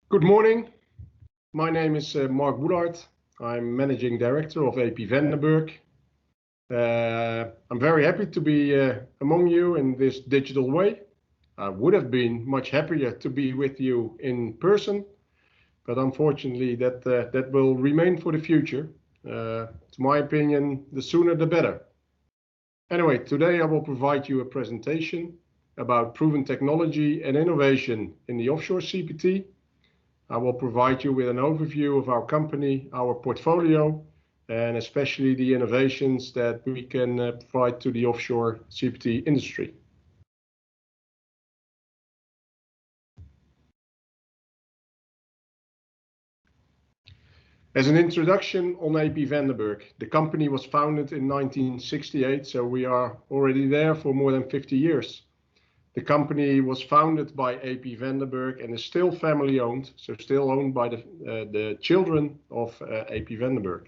Good morning. My name is Mark Wollard. I'm Managing Director of AP Vandenberg. I'm very happy to be among you in this digital way. I would have been much happier to be with you in person, but unfortunately that will remain for the future. To my opinion, the sooner the better. Anyway, today I will provide you a presentation about proven technology and innovation in the offshore CPT. I will provide you with an overview of our company, our portfolio, and especially the innovations that we can provide to the offshore CPT industry. As an introduction on AP Vandenberg, the company was founded in 1968, so we are already there for more than 50 years. The company was founded by AP Vandenberg and is still family owned, so still owned by the children of AP Vandenberg.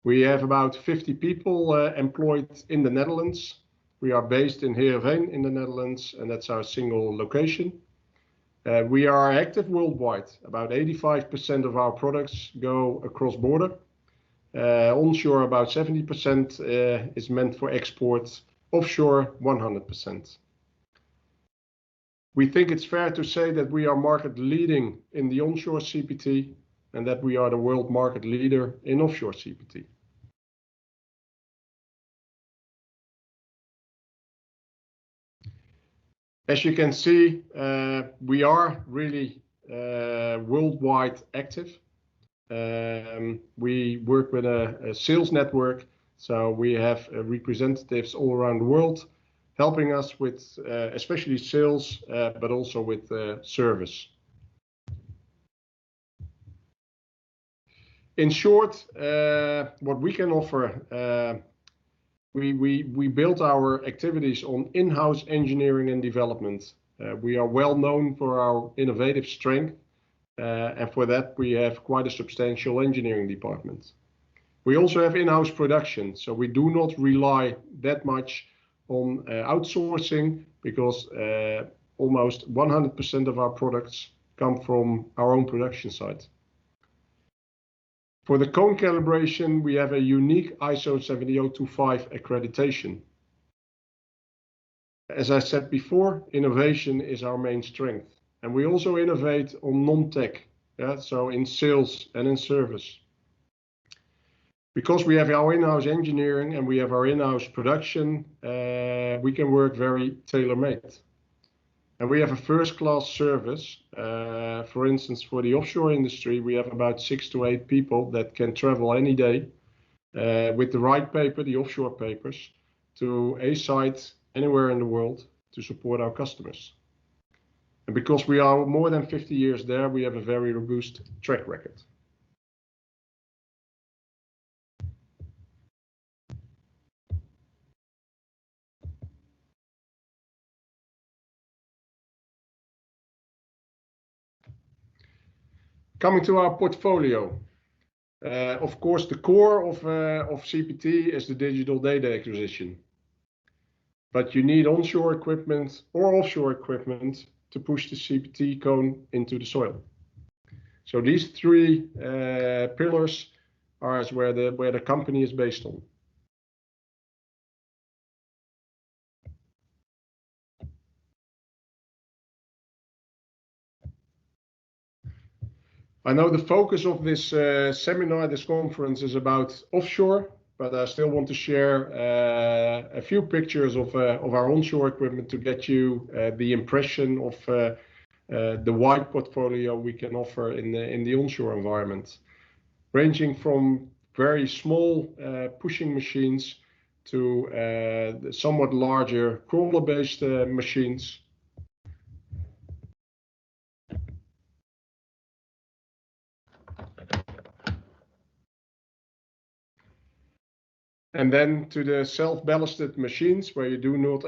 We have about 50 people employed in the Netherlands. We are based in Heerenveen in the Netherlands, and that's our single location. We are active worldwide. About 85% of our products go across border. Onshore, about 70% is meant for export. Offshore, 100%. We think it's fair to say that we are market leading in the onshore CPT and that we are the world market leader in offshore CPT. As you can see, we are really worldwide active. We work with a sales network, so we have representatives all around the world, helping us with especially sales, but also with service. In short, what we can offer, we built our activities on in-house engineering and development. We are well known for our innovative strength, and for that we have quite a substantial engineering department. We also have in-house production, so we do not rely that much on outsourcing because almost 100% of our products come from our own production site. For the cone calibration, we have a unique ISO 70025 accreditation. As I said before, innovation is our main strength, and we also innovate on non-tech, so in sales and in service. Because we have our in-house engineering and we have our in-house production, we can work very tailor-made. And we have a first-class service. For instance, for the offshore industry, we have about 6 to 8 people that can travel any day with the right paper, the offshore papers, to a site anywhere in the world to support our customers. And because we are more than 50 years there, we have a very robust track record. Coming to our portfolio, of course, the core of CPT is the digital data acquisition. But you need onshore equipment or offshore equipment to push the CPT cone into the soil. So these three pillars are where the company is based on. I know the focus of this seminar, this conference, is about offshore, but I still want to share a few pictures of our onshore equipment to get you the impression of the wide portfolio we can offer in the onshore environment, ranging from very small pushing machines to the somewhat larger crawler-based machines. And then to the self-ballasted machines, where you do not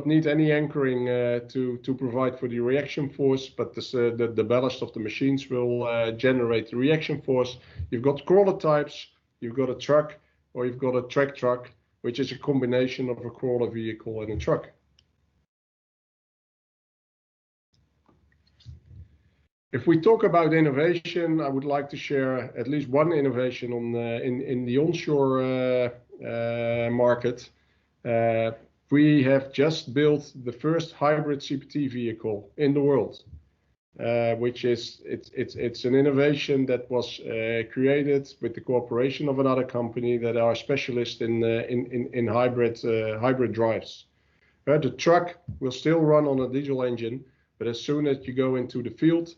need any anchoring to provide for the reaction force, but the ballast of the machines will generate the reaction force. You've got crawler types, you've got a truck, or you've got a track truck, which is a combination of a crawler vehicle and a truck. If we talk about innovation, I would like to share at least one innovation on in the onshore market. We have just built the first hybrid CPT vehicle in the world, which is it's an innovation that was created with the cooperation of another company that are specialists in hybrid drives. The truck will still run on a diesel engine, but as soon as you go into the field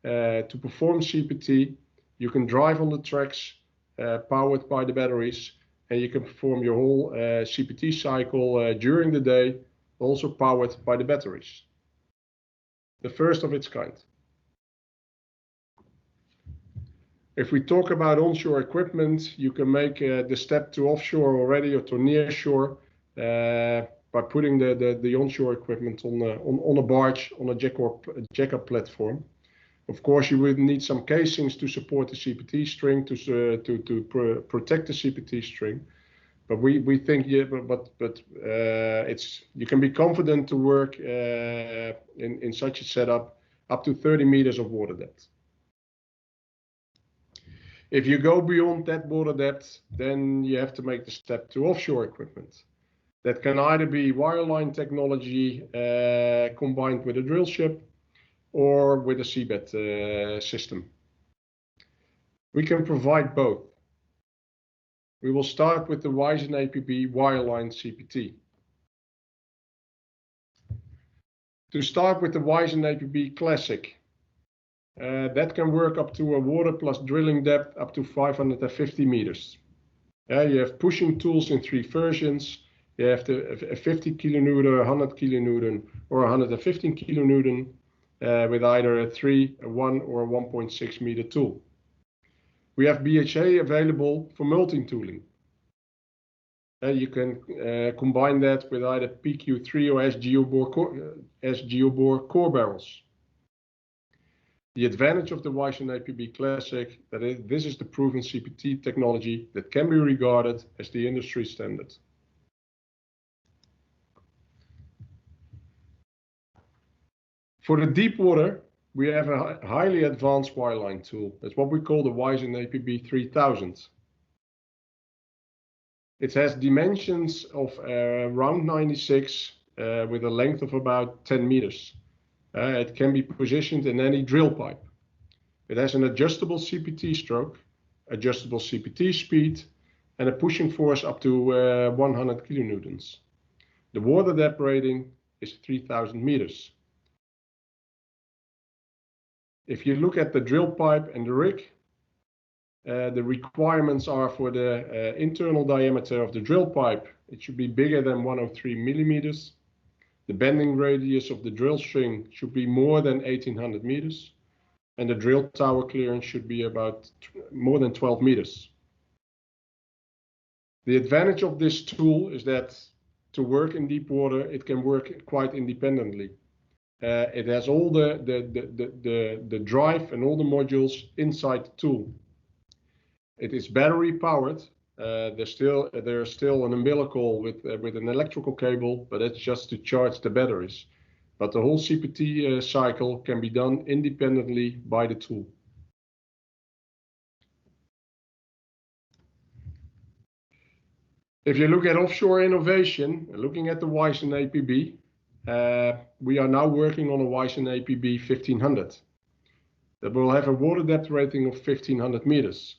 to perform CPT, you can drive on the tracks powered by the batteries, and you can perform your whole CPT cycle during the day, also powered by the batteries. The first of its kind. If we talk about onshore equipment, you can make the step to offshore already or to near shore by putting the onshore equipment on a barge, on a jack-up platform. Of course, you would need some casings to support the CPT string to protect the CPT string. But we think, yeah, you can be confident to work in such a setup up to 30 meters of water depth. If you go beyond that water depth, then you have to make the step to offshore equipment. That can either be wireline technology combined with a drill ship or with a seabed system. We can provide both. We will start with the Wyzen APB wireline CPT. To start with the Wyzen APB Classic, that can work up to a water plus drilling depth up to 550 meters. You have pushing tools in 3 versions. You have a 50 kilonewton, 100 kilonewton, or 115 kilonewton with either a 3, a 1, or a 1.6 meter tool. We have BHA available for multi-tooling. You can combine that with either PQ3 or S-geobore core barrels. The advantage of the Wyzen APB Classic this is the proven CPT technology that can be regarded as the industry standard. For the deep water, we have a highly advanced wireline tool. That's what we call the Wyzen APB 3000. It has dimensions of around 96 with a length of about 10 meters. It can be positioned in any drill pipe. It has an adjustable CPT stroke, adjustable CPT speed, and a pushing force up to 100 kilonewtons. The water depth rating is 3,000 meters. If you look at the drill pipe and the rig, the requirements are for the internal diameter of the drill pipe. It should be bigger than 103 millimeters. The bending radius of the drill string should be more than 1800 meters. And the drill tower clearance should be about more than 12 meters. The advantage of this tool is that to work in deep water, it can work quite independently. It has all the drive and all the modules inside the tool. It is battery powered. There's still an umbilical with an electrical cable, but it's just to charge the batteries. But the whole CPT cycle can be done independently by the tool. If you look at offshore innovation, looking at the Wyzen APB, we are now working on a Wyzen APB 1500 that will have a water depth rating of 1500 meters.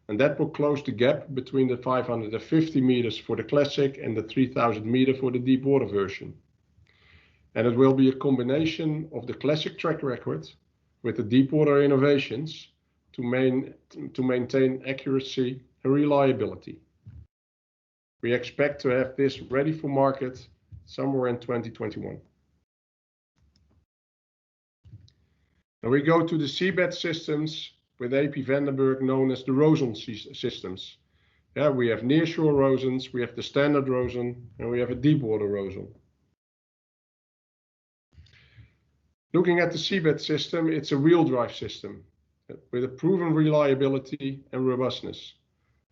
And that will close the gap between the 550 meters for the Classic and the 3000 meter for the deep water version. And it will be a combination of the Classic track record with the deep water innovations to maintain accuracy and reliability. We expect to have this ready for market somewhere in 2021. Now we go to the seabed systems with AP Vandenberg, known as the Rosen systems. Yeah, we have nearshore Rosens, we have the standard Rosen, and we have a deep water Rosen. Looking at the seabed system, it's a wheel drive system with a proven reliability and robustness.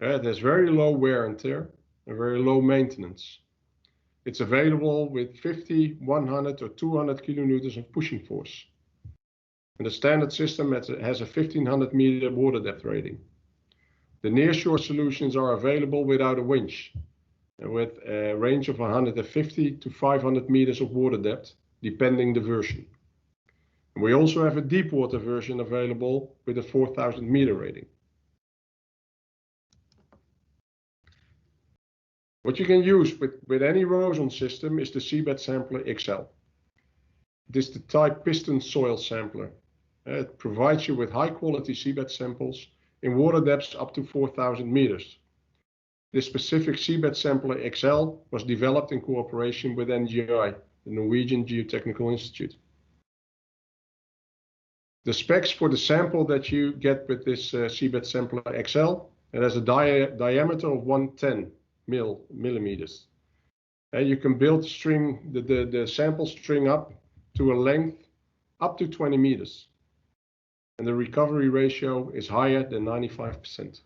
It has very low wear and tear and very low maintenance. It's available with 50, 100 or 200 kilonewtons of pushing force. And the standard system has a 1500 meter water depth rating. The nearshore solutions are available without a winch, with a range of 150 to 500 meters of water depth, depending the version. And we also have a deep water version available with a 4000 meter rating. What you can use with any Roson system is the Seabed Sampler XL. It is the type piston soil sampler. It provides you with high quality seabed samples in water depths up to 4000 meters. This specific Seabed Sampler XL was developed in cooperation with NGI, the Norwegian Geotechnical Institute. The specs for the sample that you get with this Seabed Sampler XL, it has a diameter of 110 millimeters. You can build the sample string up to a length up to 20 meters. And the recovery ratio is higher than 95%.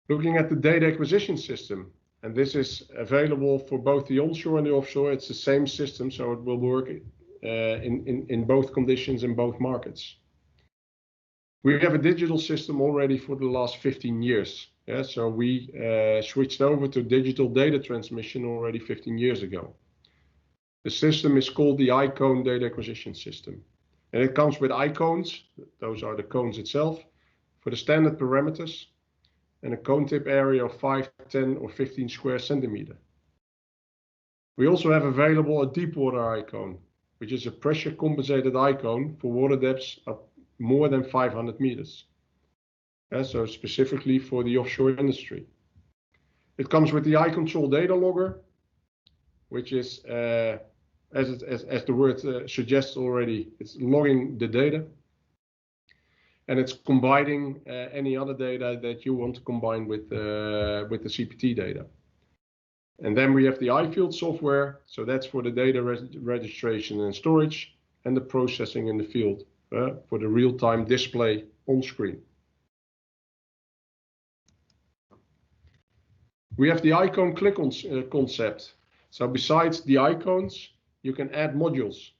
Looking at the data acquisition system, and this is available for both the onshore and the offshore. It's the same system, so it will work in both conditions in both markets. We have a digital system already for the last 15 years. Yeah, so we switched over to digital data transmission already 15 years ago. The system is called the iCone data acquisition system. And it comes with iCones, those are the cones itself, for the standard parameters, and a cone tip area of 5, 10 or 15 square centimeter. We also have available a deep water iCone, which is a pressure compensated iCone for water depths of more than 500 meters. So specifically for the offshore industry. It comes with the iControl data logger, which is, as the word suggests already, it's logging the data. And it's combining any other data that you want to combine with the CPT data. And then we have the iField software, so that's for the data registration and storage, and the processing in the field for the real-time display on screen. We have the iCone click-on concept. So besides the iCones, you can add modules.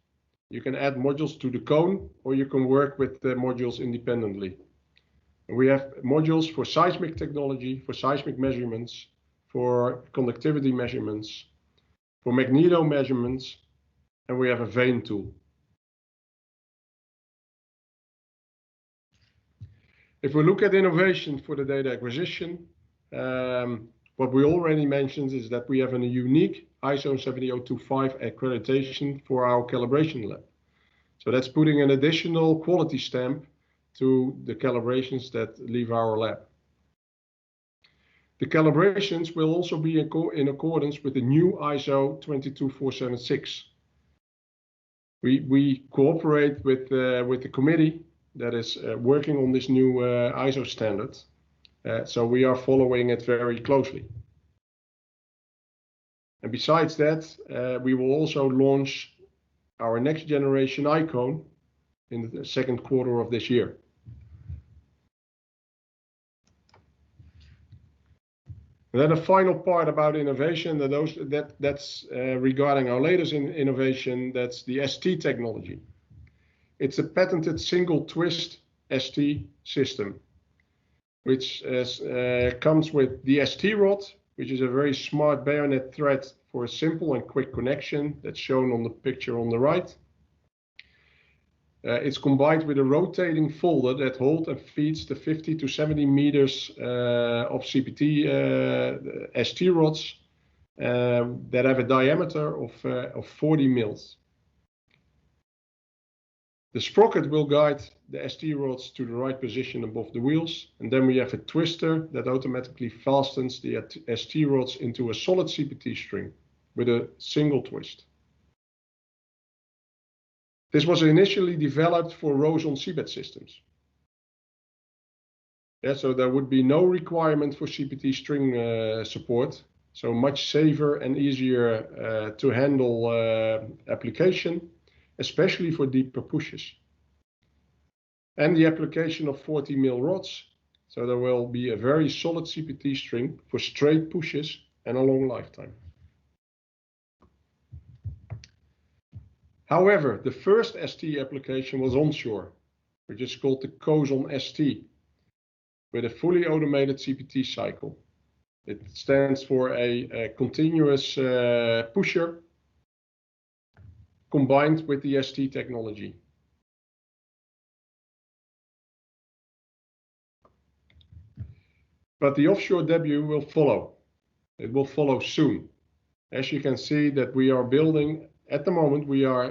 You can add modules to the cone, or you can work with the modules independently. And we have modules for seismic technology, for seismic measurements, for conductivity measurements, for magneto measurements, and we have a vein tool. If we look at innovation for the data acquisition, what we already mentioned is that we have a unique ISO 70025 accreditation for our calibration lab. So that's putting an additional quality stamp to the calibrations that leave our lab. The calibrations will also be in accordance with the new ISO 22476. We cooperate with the committee that is working on this new ISO standard. So we are following it very closely. And besides that, we will also launch our next generation iCone in the second quarter of this year. And then the final part about innovation, that's regarding our latest innovation, that's the ST technology. It's a patented single twist ST system, which comes with the ST rod, which is a very smart bayonet thread for a simple and quick connection that's shown on the picture on the right. It's combined with a rotating folder that holds and feeds the 50 to 70 meters of CPT ST rods that have a diameter of 40 mils. The sprocket will guide the ST rods to the right position above the wheels, and then we have a twister that automatically fastens the ST rods into a solid CPT string with a single twist. This was initially developed for Roson seabed systems. Yeah, so there would be no requirement for CPT string support, so much safer and easier to handle application, especially for deeper pushes. And the application of 40 mil rods, so there will be a very solid CPT string for straight pushes and a long lifetime. However, the first ST application was onshore, which is called the Cozon ST, with a fully automated CPT cycle. It stands for a continuous pusher combined with the ST technology. But the offshore debut will follow. It will follow soon. As you can see that we are building, at the moment we are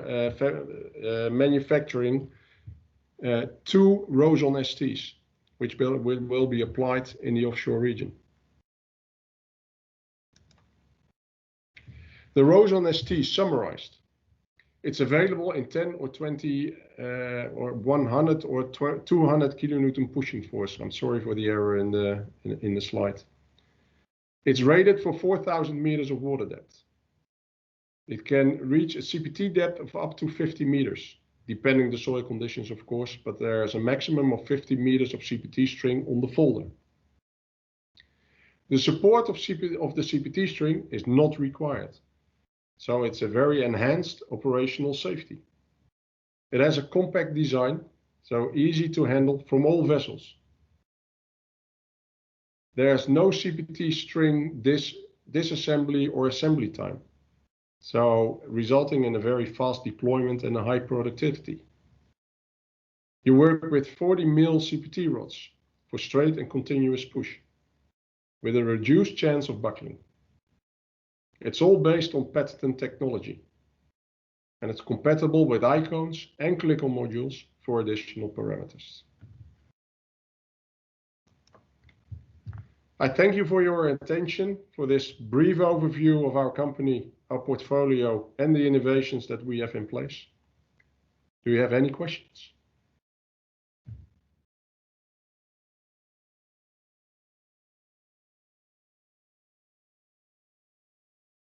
manufacturing 2 Roson STs, which will be applied in the offshore region. The Roson ST summarized. It's available in 10 or 20 or 100 or 200 kilonewton pushing force. I'm sorry for the error in the slide. It's rated for 4,000 meters of water depth. It can reach a CPT depth of up to 50 meters, depending the soil conditions, of course, but there's a maximum of 50 meters of CPT string on the folder. The support of the CPT string is not required. So it's a very enhanced operational safety. It has a compact design, so easy to handle from all vessels. There's no CPT string disassembly or assembly time, so resulting in a very fast deployment and a high productivity. You work with 40 mil CPT rods for straight and continuous push, with a reduced chance of buckling. It's all based on patented technology, and it's compatible with icons and click-on modules for additional parameters. I thank you for your attention for this brief overview of our company, our portfolio, and the innovations that we have in place. Do you have any questions?